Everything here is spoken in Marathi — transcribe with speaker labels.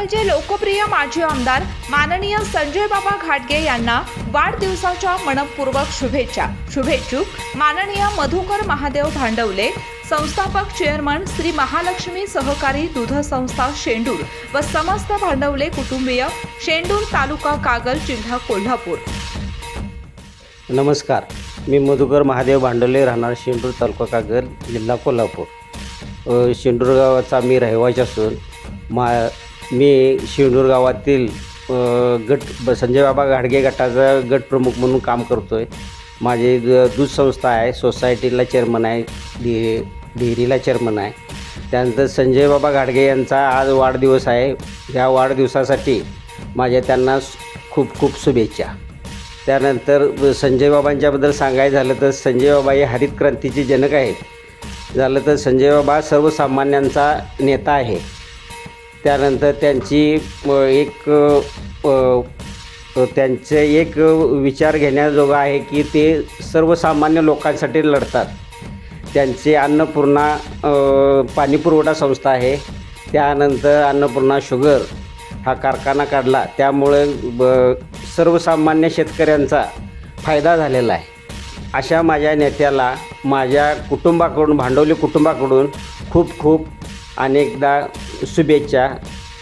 Speaker 1: भांडवलचे लोकप्रिय माजी आमदार माननीय संजय बाबा घाटगे यांना वाढदिवसाच्या मनपूर्वक शुभेच्छुक माननीय मधुकर महादेव भांडवले, संस्थापक चेअरमन श्री महालक्ष्मी सहकारी दूध संस्था शेंडूर व समस्त भांडवले कुटुंबीय, शेंडूर तालुका कागल, जिल्हा कोल्हापूर।
Speaker 2: नमस्कार, मी मधुकर महादेव भांडवले, राहणार शेंडूर तालुका कागल, जिल्हा कोल्हापूर। शेंडूर गावाचा मी रहिवासी असून मी शेंडूर गावातील संजय बाबा घाटगे गटाचा गट प्रमुख म्हणून काम करतो आहे। माझे दूध संस्था आहे, सोसायटीला चेअरमन आहे, डेअरीला चेअरमन आहे। त्यानंतर संजय बाबा घाटगे यांचा आज वाढदिवस आहे। या वाढदिवसासाठी माझ्या त्यांना खूप खूप शुभेच्छा। त्यानंतर संजय बाबांच्याबद्दल सांगायचं झालं तर संजय बाबा हे हरित क्रांतीचे जनक आहेत। झालं तर संजय बाबा सर्वसामान्यांचा नेता आहे। त्यानंतर त्यांचे एक विचार घेण्याजोगा आहे की ते सर्वसामान्य लोकांसाठी लढतात। त्यांचे अन्नपूर्णा पाणीपुरवठा संस्था आहे। त्यानंतर अन्नपूर्णा शुगर हा कारखाना काढला, त्यामुळे सर्वसामान्य शेतकऱ्यांचा फायदा झालेला आहे। अशा माझ्या नेत्याला माझ्या कुटुंबाकडून, भांडवली कुटुंबाकडून खूप खूप अनेकदा शुभेच्छा।